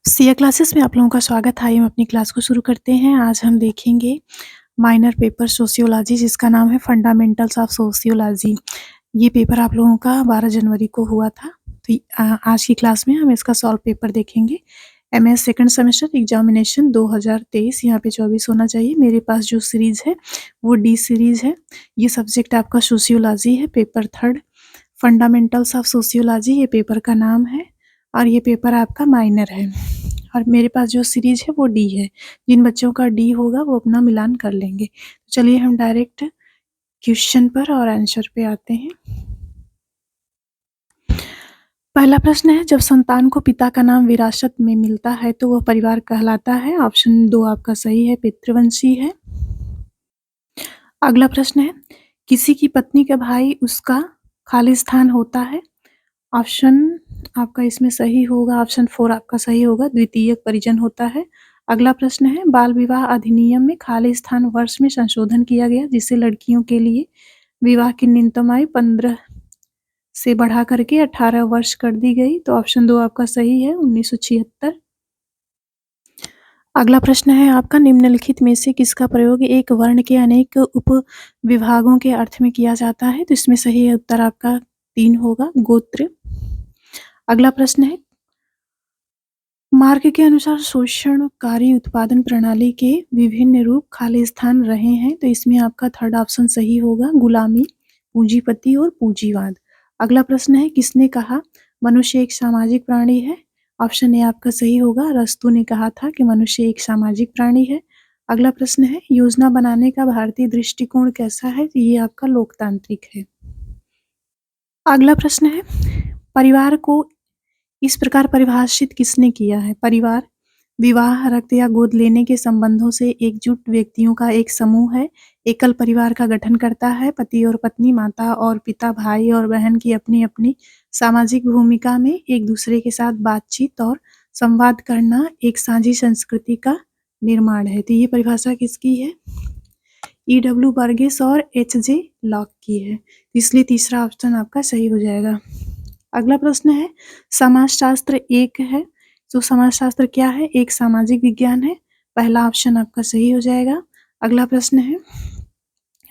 Siya classes में आप लोगों का स्वागत है। आइए हम अपनी क्लास को शुरू करते हैं। आज हम देखेंगे माइनर पेपर सोशियोलॉजी जिसका नाम है फंडामेंटल्स ऑफ सोशियोलॉजी। ये पेपर आप लोगों का 12 जनवरी को हुआ था। तो आज की क्लास में हम इसका सॉल्व पेपर देखेंगे। एमएस सेकंड सेमेस्टर एग्जामिनेशन 2023 यहाँ पे 24 होना चाहिए। मेरे पास जो सीरीज़ है वो डी सीरीज़ है। ये सब्जेक्ट आपका सोशियोलॉजी है। Paper third fundamentals of sociology ये पेपर का नाम है और ये पेपर आपका माइनर है। और मेरे पास जो सीरीज़ है वो डी है। जिन बच्चों का डी होगा वो अपना मिलान कर लेंगे। चलिए हम डायरेक्ट क्वेश्चन पर और आंसर पे आते हैं। पहला प्रश्न है, जब संतान को पिता का नाम विरासत में मिलता है तो वह परिवार कहलाता है। ऑप्शन 2 आपका सही है, पितृवंशी है। अगला प्रश्न है, किसी की पत्नी का भाई उसका खालिस्तान होता है। ऑप्शन आपका इसमें सही होगा, ऑप्शन 4 आपका सही होगा, द्वितीयक परिजन होता है। अगला प्रश्न है, बाल विवाह अधिनियम में खालिस्तान वर्ष में संशोधन किया गया जिससे लड़कियों के लिए विवाह की न्यूनतम आयु 15 से बढ़ा करके 18 वर्ष कर दी गई। तो ऑप्शन 2 आपका सही है, 1976। अगला प्रश्न है आपका, निम्नलिखित में से किसका प्रयोग एक वर्ण के अनेक उपविभागों के अर्थ में किया जाता है। तो इसमें सही उत्तर आपका 3 होगा, गोत्र। अगला प्रश्न है, मार्क के अनुसार शोषणकारी उत्पादन प्रणाली के विभिन्न रूप खालिस्तान रहे हैं। तो इसमें आपका थर्ड ऑप्शन सही होगा, गुलामी, पूंजीपति और पूंजीवाद। अगला प्रश्न है, किसने कहा मनुष्य एक सामाजिक प्राणी है। ऑप्शन ए आपका सही होगा, अरस्तू ने कहा था कि मनुष्य एक सामाजिक प्राणी है। अगला प्रश्न है, योजना बनाने का भारतीय दृष्टिकोण कैसा है। तो ये आपका लोकतांत्रिक है। अगला प्रश्न है, परिवार को इस प्रकार परिभाषित किसने किया है। परिवार विवाह, रक्त या गोद लेने के संबंधों से एकजुट व्यक्तियों का एक समूह है। एकल परिवार का गठन करता है। पति और पत्नी, माता और पिता, भाई और बहन की अपनी अपनी सामाजिक भूमिका में एक दूसरे के साथ बातचीत और संवाद करना एक साझी संस्कृति का निर्माण है। तो ये परिभाषा किसकी है, E.W. बर्गेस और H.J. लॉक की है। इसलिए तीसरा ऑप्शन आपका सही हो जाएगा। अगला प्रश्न है, समाजशास्त्र एक है तो समाजशास्त्र क्या है, एक सामाजिक विज्ञान है। पहला ऑप्शन आपका सही हो जाएगा। अगला प्रश्न है,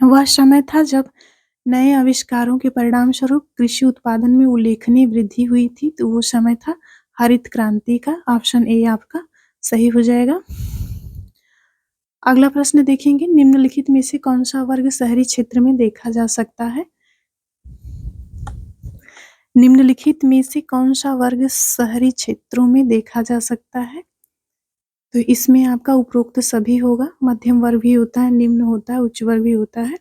वह समय था जब नए आविष्कारों के परिणाम स्वरूप कृषि उत्पादन में उल्लेखनीय वृद्धि हुई थी। तो वो समय था हरित क्रांति का। ऑप्शन ए आपका सही हो जाएगा। अगला प्रश्न देखेंगे, निम्नलिखित में से कौन सा वर्ग शहरी क्षेत्र में देखा जा सकता है। निम्नलिखित में से कौन सा वर्ग शहरी क्षेत्रों में देखा जा सकता है। तो इसमें आपका उपरोक्त सभी होगा। मध्यम वर्ग भी होता है, निम्न होता है, उच्च वर्ग भी होता है।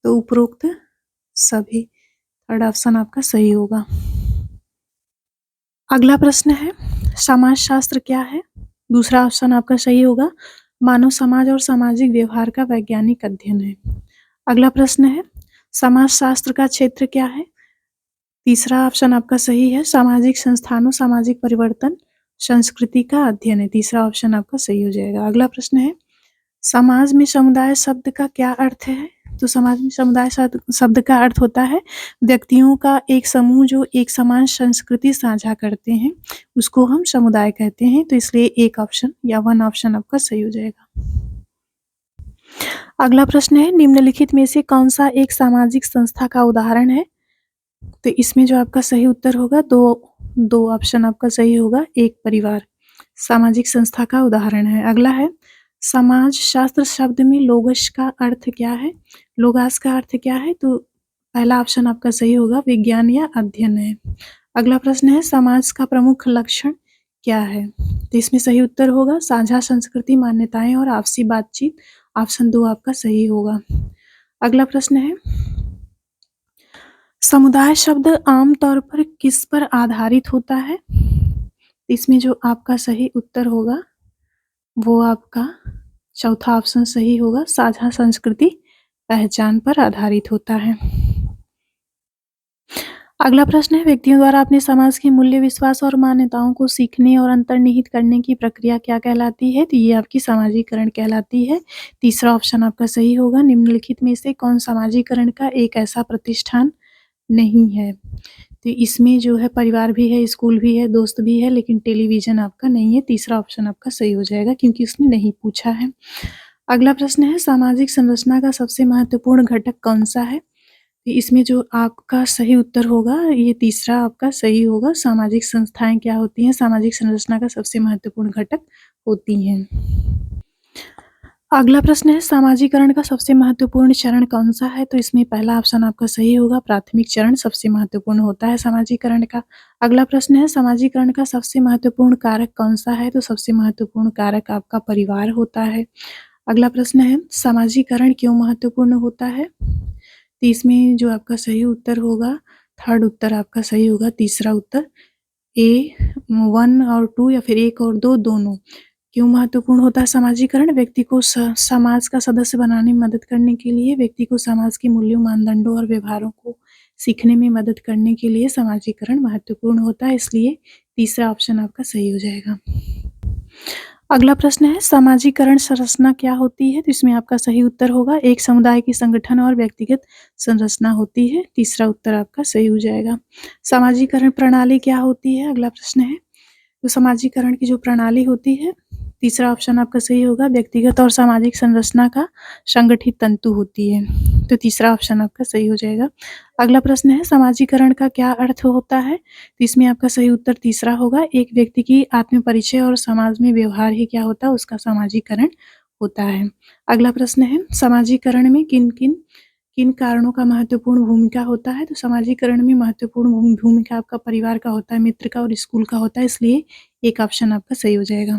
तो उपरोक्त सभी, थर्ड ऑप्शन आपका सही होगा। अगला प्रश्न है, समाजशास्त्र क्या है। दूसरा ऑप्शन आपका सही होगा, मानव समाज और सामाजिक व्यवहार का वैज्ञानिक अध्ययन है। अगला प्रश्न है, समाजशास्त्र का क्षेत्र क्या है। तीसरा ऑप्शन आपका सही है, सामाजिक संस्थानों, सामाजिक परिवर्तन, संस्कृति का अध्ययन है। तीसरा ऑप्शन आपका सही हो जाएगा। अगला प्रश्न है, समाज में समुदाय शब्द का क्या अर्थ है। तो समाज में समुदाय शब्द का अर्थ होता है व्यक्तियों का एक समूह जो एक समान संस्कृति साझा करते हैं, उसको हम समुदाय कहते हैं। तो इसलिए एक ऑप्शन या वन ऑप्शन आपका सही हो जाएगा। अगला प्रश्न है, निम्नलिखित में से कौन सा एक सामाजिक संस्था का उदाहरण है। तो इसमें जो आपका सही उत्तर होगा, दो ऑप्शन आपका सही होगा। एक परिवार सामाजिक संस्था का उदाहरण है। अगला है, समाज शास्त्र शब्द में लोगस का अर्थ क्या है। लोगास का अर्थ क्या है। तो पहला ऑप्शन आपका सही होगा, विज्ञान या अध्ययन है। अगला प्रश्न है, समाज का प्रमुख लक्षण क्या है। तो इसमें सही उत्तर होगा, साझा संस्कृति, मान्यताएं और आपसी बातचीत। ऑप्शन 2 आपका सही होगा। अगला प्रश्न है, समुदाय शब्द आमतौर पर किस पर आधारित होता है। इसमें जो आपका सही उत्तर होगा वो आपका चौथा ऑप्शन सही होगा, साझा संस्कृति पहचान पर आधारित होता है। अगला प्रश्न है, व्यक्तियों द्वारा अपने समाज के मूल्य, विश्वास और मान्यताओं को सीखने और अंतर्निहित करने की प्रक्रिया क्या कहलाती है। तो ये आपकी सामाजिकरण कहलाती है। तीसरा ऑप्शन आपका सही होगा, निम्नलिखित में से कौन सामाजिकरण का एक ऐसा प्रतिष्ठान नहीं है। तो इसमें जो है परिवार भी है, स्कूल भी है, दोस्त भी है, लेकिन टेलीविज़न आपका नहीं है। तीसरा ऑप्शन आपका सही हो जाएगा क्योंकि उसने नहीं पूछा है। अगला प्रश्न है सामाजिक संरचना का सबसे महत्वपूर्ण घटक कौन-सा है? इसमें जो आपका सही उत्तर होगा ये तीसरा आपका सही होगा। सामाजिक संस्थाएँ क्या होती हैं? सामाजिक संरचना का सबसे महत्वपूर्ण घटक होती हैं। अगला प्रश्न है सामाजिकरण का सबसे महत्वपूर्ण चरण कौन-सा है? तो इसमें पहला ऑप्शन आपका सही होगा, प्राथमिक चरण सबसे महत्वपूर्ण होता है समाजीकरण का। अगला प्रश्न है समाजीकरण का सबसे महत्वपूर्ण कारक कौन-सा है? तो सबसे महत्वपूर्ण कारक आपका परिवार होता है। अगला प्रश्न है समाजीकरण क्यों महत्वपूर्ण होता है? तो इसमें जो आपका सही उत्तर होगा, थर्ड उत्तर आपका सही होगा, तीसरा उत्तर ए 1 और 2 या फिर 1 और 2 दोनों। क्यों महत्वपूर्ण होता है समाजीकरण? व्यक्ति को समाज का सदस्य बनाने में मदद करने के लिए, व्यक्ति को समाज के मूल्यों, मानदंडों और व्यवहारों को सीखने में मदद करने के लिए समाजीकरण महत्वपूर्ण होता है, इसलिए तीसरा ऑप्शन आपका सही हो जाएगा। अगला प्रश्न है सामाजीकरण संरचना क्या होती है? तो इसमें आपका सही उत्तर होगा एक समुदाय की संगठन और व्यक्तिगत संरचना होती है। तीसरा उत्तर आपका सही हो जाएगा। सामाजीकरण प्रणाली क्या होती है? अगला प्रश्न है तो समाजीकरण की जो प्रणाली होती है, तीसरा ऑप्शन आपका सही होगा व्यक्तिगत और सामाजिक संरचना का संगठित तंतु होती है। तो तीसरा ऑप्शन आपका सही हो जाएगा। अगला प्रश्न है समाजीकरण का क्या अर्थ होता है? तो इसमें आपका सही उत्तर तीसरा होगा एक व्यक्ति की आत्म परिचय और समाज में व्यवहार ही क्या होता है उसका समाजीकरण होता है। अगला प्रश्न है समाजीकरण में किन कारणों का महत्वपूर्ण भूमिका होता है? तो समाजीकरण में महत्वपूर्ण भूमिका आपका परिवार का होता है, मित्र का और स्कूल का होता है, इसलिए एक ऑप्शन आपका सही हो जाएगा।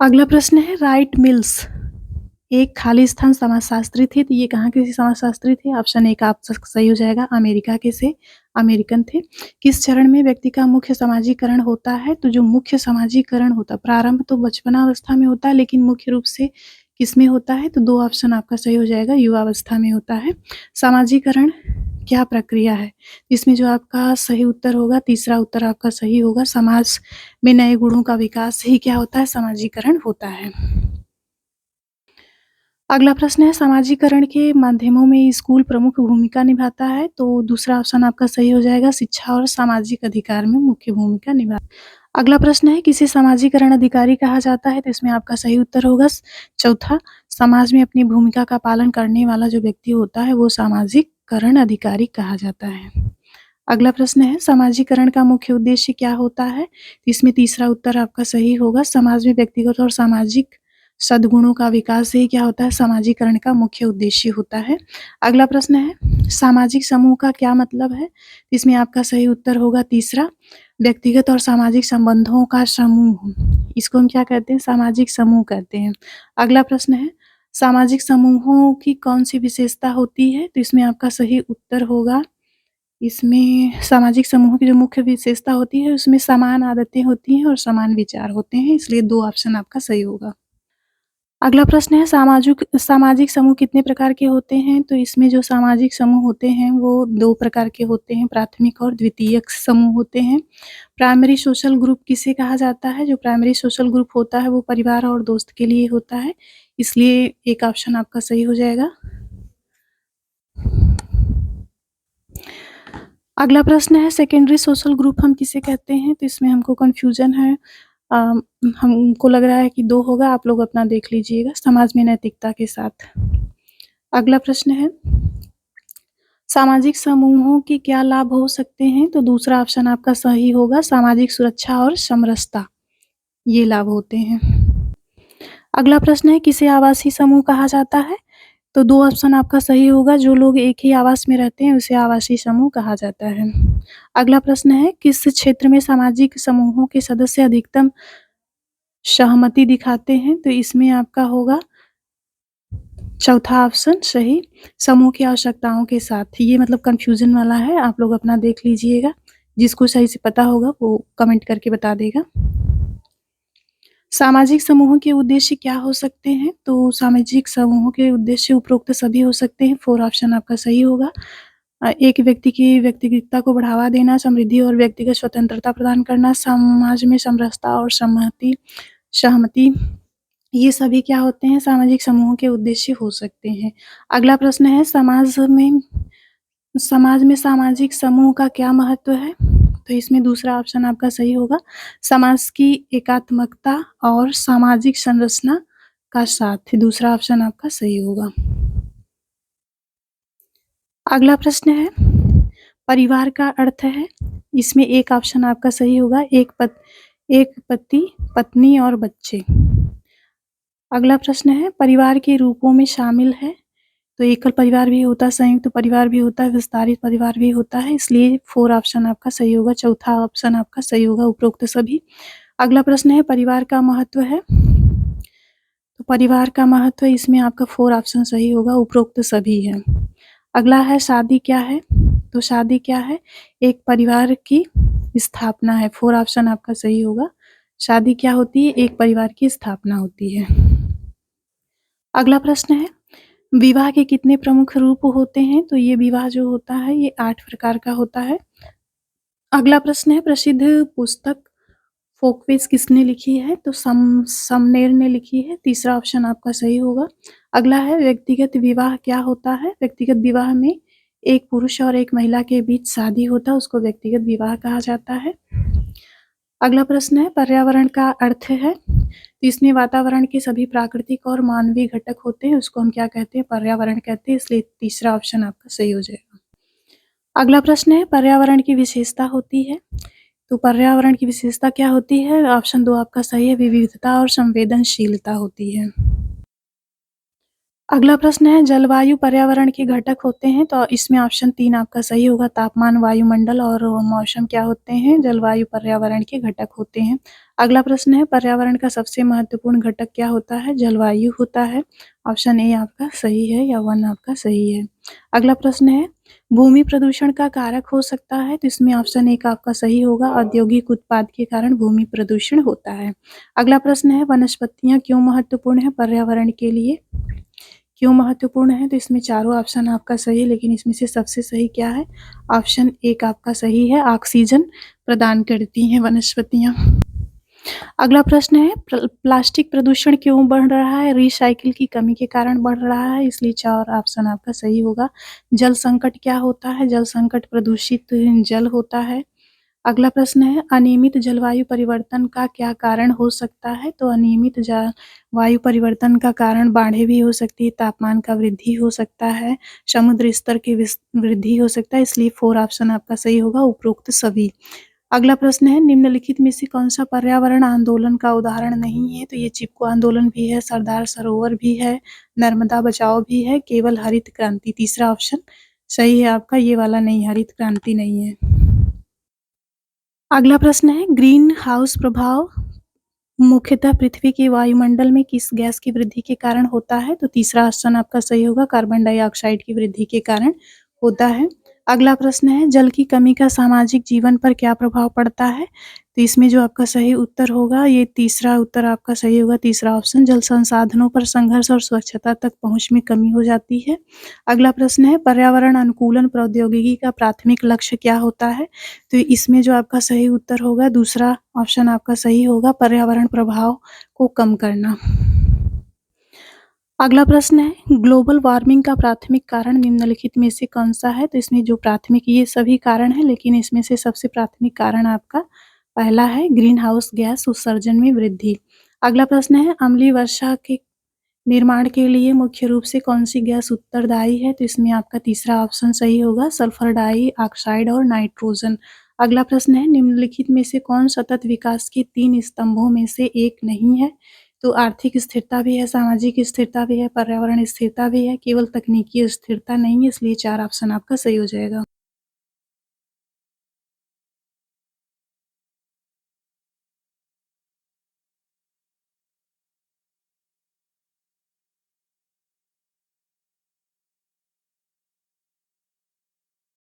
अगला प्रश्न है राइट मिल्स एक खालिस्तान समाजशास्त्री थे, तो ये कहाँ के समाजशास्त्री थे? ऑप्शन एक आपका सही हो जाएगा, अमेरिका के से अमेरिकन थे। किस चरण में व्यक्ति का मुख्य समाजीकरण होता है? तो जो मुख्य समाजीकरण होता है, प्रारंभ तो बचपनावस्था में होता है, लेकिन मुख्य रूप से किसमें होता है? तो दो ऑप्शन आपका सही हो जाएगा, युवावस्था में होता है। समाजीकरण क्या प्रक्रिया है? इसमें जो आपका सही उत्तर होगा, तीसरा उत्तर आपका सही होगा, समाज में नए गुणों का विकास ही क्या होता है? समाजीकरण होता है। अगला प्रश्न है समाजीकरण के माध्यमों में स्कूल प्रमुख भूमिका निभाता है, तो दूसरा ऑप्शन आपका सही हो जाएगा, शिक्षा और सामाजिक अधिकार में मुख्य भूमिका निभा अगला प्रश्न है किसे समाजीकरण अधिकारी कहा जाता है? तो इसमें आपका सही उत्तर होगा चौथा, समाज में अपनी भूमिका का पालन करने वाला जो व्यक्ति होता है वो समाजीकरण अधिकारी कहा जाता है। अगला प्रश्न है समाजीकरण का मुख्य उद्देश्य क्या होता है? तो इसमें तीसरा उत्तर आपका सही होगा, समाज में व्यक्तिगत और सामाजिक सद्गुणों का विकास ही क्या होता है? समाजीकरण का मुख्य उद्देश्य होता है। अगला प्रश्न है सामाजिक समूह का क्या मतलब है? इसमें आपका सही उत्तर होगा तीसरा, व्यक्तिगत और सामाजिक संबंधों का समूह, इसको हम क्या कहते हैं? सामाजिक समूह कहते हैं। अगला प्रश्न है सामाजिक समूहों की कौन-सी विशेषता होती है? तो इसमें आपका सही उत्तर होगा, इसमें सामाजिक समूह की जो मुख्य विशेषता होती है उसमें समान आदतें होती हैं और समान विचार होते हैं, इसलिए 2 ऑप्शन आपका सही होगा। अगला प्रश्न है सामाजिक समूह कितने प्रकार के होते हैं? तो इसमें जो सामाजिक समूह होते हैं वो 2 प्रकार के होते हैं, प्राथमिक और द्वितीयक समूह होते हैं। प्राइमरी सोशल ग्रुप किसे कहा जाता है? जो प्राइमरी सोशल ग्रुप होता है वो परिवार और दोस्त के लिए होता है, इसलिए एक ऑप्शन आपका सही हो जाएगा। अगला प्रश्न है सेकेंडरी सोशल ग्रुप हम किसे कहते हैं? तो इसमें हमको कन्फ्यूज़न है। अ, हमको लग रहा है कि 2 होगा, आप लोग अपना देख लीजिएगा समाज में नैतिकता के साथ। अगला प्रश्न है सामाजिक समूहों के क्या लाभ हो सकते हैं? तो दूसरा ऑप्शन आपका सही होगा, सामाजिक सुरक्षा और समरसता, ये लाभ होते हैं। अगला प्रश्न है किसे आवासीय समूह कहा जाता है? तो 2 ऑप्शन आपका सही होगा, जो लोग एक ही आवास में रहते हैं उसे आवासीय समूह कहा जाता है। अगला प्रश्न है किस क्षेत्र में सामाजिक समूहों के सदस्य अधिकतम सहमति दिखाते हैं? तो इसमें आपका होगा चौथा ऑप्शन सही, समूह की आवश्यकताओं के साथ। ये मतलब कन्फ्यूज़न वाला है, आप लोग अपना देख लीजिएगा, जिसको सही से पता होगा वो कमेंट करके बता देगा। सामाजिक समूहों के उद्देश्य क्या हो सकते हैं? तो सामाजिक समूहों के उद्देश्य उपरोक्त सभी हो सकते हैं, 4 ऑप्शन आपका सही होगा। एक व्यक्ति की व्यक्तिगतता को बढ़ावा देना, समृद्धि और व्यक्तिगत स्वतंत्रता प्रदान करना, समाज में समरसता और सहमति, ये सभी क्या होते हैं? सामाजिक समूहों के उद्देश्य हो सकते हैं। अगला प्रश्न है समाज में समाज में सामाजिक समूह का क्या महत्व है? तो इसमें दूसरा ऑप्शन आपका सही होगा। समाज की एकात्मकता और सामाजिक संरचना का साथ। दूसरा ऑप्शन आपका सही होगा। अगला प्रश्न है, परिवार का अर्थ है, इसमें एक ऑप्शन आपका सही होगा, एक पति, पत्नी और बच्चे। अगला प्रश्न है, परिवार के रूपों में शामिल है, तो एकल परिवार भी होता है, संयुक्त परिवार भी होता है, विस्तारित परिवार भी होता है, इसलिए 4 ऑप्शन आपका सही होगा, चौथा ऑप्शन आपका सही होगा, उपरोक्त सभी। अगला प्रश्न है, परिवार का महत्व है, तो परिवार का महत्व इसमें आपका 4 ऑप्शन सही होगा, उपरोक्त सभी है। अगला है, शादी क्या है? तो शादी क्या है? एक परिवार की स्थापना है, 4 ऑप्शन आपका सही होगा। शादी क्या होती है? एक परिवार की स्थापना होती है। अगला प्रश्न है, विवाह के कितने प्रमुख रूप होते हैं? तो ये विवाह जो होता है ये 8 प्रकार का होता है। अगला प्रश्न है, प्रसिद्ध पुस्तक फोकवेज किसने लिखी है? तो समनेर ने लिखी है, तीसरा ऑप्शन आपका सही होगा। अगला है, व्यक्तिगत विवाह क्या होता है? व्यक्तिगत विवाह में एक पुरुष और एक महिला के बीच शादी होता है, उसको व्यक्तिगत विवाह कहा जाता है। अगला प्रश्न है, पर्यावरण का अर्थ है, तो इसमें वातावरण के सभी प्राकृतिक और मानवीय घटक होते हैं, उसको हम क्या कहते हैं? पर्यावरण कहते हैं, इसलिए तीसरा ऑप्शन आपका सही हो जाएगा। अगला प्रश्न है, पर्यावरण की विशेषता होती है, तो पर्यावरण की विशेषता क्या होती है? ऑप्शन 2 आपका सही है, विविधता और संवेदनशीलता होती है। अगला प्रश्न है, जलवायु पर्यावरण के घटक होते हैं, तो इसमें ऑप्शन 3 आपका सही होगा, तापमान, वायुमंडल और मौसम क्या होते हैं? जलवायु पर्यावरण के घटक होते हैं। अगला प्रश्न है, पर्यावरण का सबसे महत्वपूर्ण घटक क्या होता है? जलवायु होता है, ऑप्शन ए आपका सही है या 1 आपका सही है। अगला प्रश्न है, भूमि प्रदूषण का कारक हो सकता है, तो इसमें ऑप्शन 1 आपका सही होगा, औद्योगिक उत्पाद के कारण भूमि प्रदूषण होता है। अगला प्रश्न है, वनस्पतियाँ क्यों महत्वपूर्ण है पर्यावरण के लिए? क्यों महत्वपूर्ण है? तो इसमें चारों ऑप्शन आपका सही है, लेकिन इसमें से सबसे सही क्या है? ऑप्शन 1 आपका सही है, ऑक्सीजन प्रदान करती हैं वनस्पतियाँ। अगला प्रश्न है, प्लास्टिक प्रदूषण क्यों बढ़ रहा है? रिसाइकिल की कमी के कारण बढ़ रहा है, इसलिए 4 ऑप्शन आपका सही होगा। जल संकट क्या होता है? जल संकट प्रदूषित जल होता है। अगला प्रश्न है, अनियमित जलवायु परिवर्तन का क्या कारण हो सकता है? तो अनियमित वायु परिवर्तन का कारण बाढ़ें भी हो सकती है, तापमान का वृद्धि हो सकता है, समुद्र स्तर की वृद्धि हो सकता है, इसलिए 4 ऑप्शन आपका सही होगा, उपरोक्त सभी। अगला प्रश्न है, निम्नलिखित में से कौन सा पर्यावरण आंदोलन का उदाहरण नहीं है? तो ये चिपको आंदोलन भी है, सरदार सरोवर भी है, नर्मदा बचाओ भी है, केवल हरित क्रांति। तीसरा ऑप्शन सही है आपका, ये वाला नहीं, हरित क्रांति नहीं है। अगला प्रश्न है, ग्रीन हाउस प्रभाव मुख्यतः पृथ्वी के वायुमंडल में किस गैस की वृद्धि के कारण होता है? तो तीसरा ऑप्शन आपका सही होगा, कार्बन डाइऑक्साइड की वृद्धि के कारण होता है। अगला प्रश्न है, जल की कमी का सामाजिक जीवन पर क्या प्रभाव पड़ता है? तो इसमें जो आपका सही उत्तर होगा, ये तीसरा उत्तर आपका सही होगा, तीसरा ऑप्शन, जल संसाधनों पर संघर्ष और स्वच्छता तक पहुंच में कमी हो जाती है। अगला प्रश्न है, पर्यावरण अनुकूलन प्रौद्योगिकी का प्राथमिक लक्ष्य क्या होता है? तो इसमें जो आपका सही उत्तर होगा, दूसरा ऑप्शन आपका सही होगा, पर्यावरण प्रभाव को कम करना। अगला प्रश्न है, ग्लोबल वार्मिंग का प्राथमिक कारण निम्नलिखित में से कौन-सा है? तो इसमें जो प्राथमिक, ये सभी कारण हैं, लेकिन इसमें से सबसे प्राथमिक कारण आपका पहला है, ग्रीन हाउस गैस उत्सर्जन में वृद्धि। अगला प्रश्न है, अम्लीय वर्षा के निर्माण के लिए मुख्य रूप से कौन-सी गैस उत्तरदायी है? तो इसमें आपका तीसरा ऑप्शन सही होगा, सल्फर डाइऑक्साइड और नाइट्रोजन। अगला प्रश्न है, निम्नलिखित में से कौन सतत विकास के 3 स्तंभों में से एक नहीं है? तो आर्थिक स्थिरता भी है, सामाजिक स्थिरता भी है, पर्यावरण स्थिरता भी है, केवल तकनीकी स्थिरता नहीं है, इसलिए 4 ऑप्शन आपका सही हो जाएगा।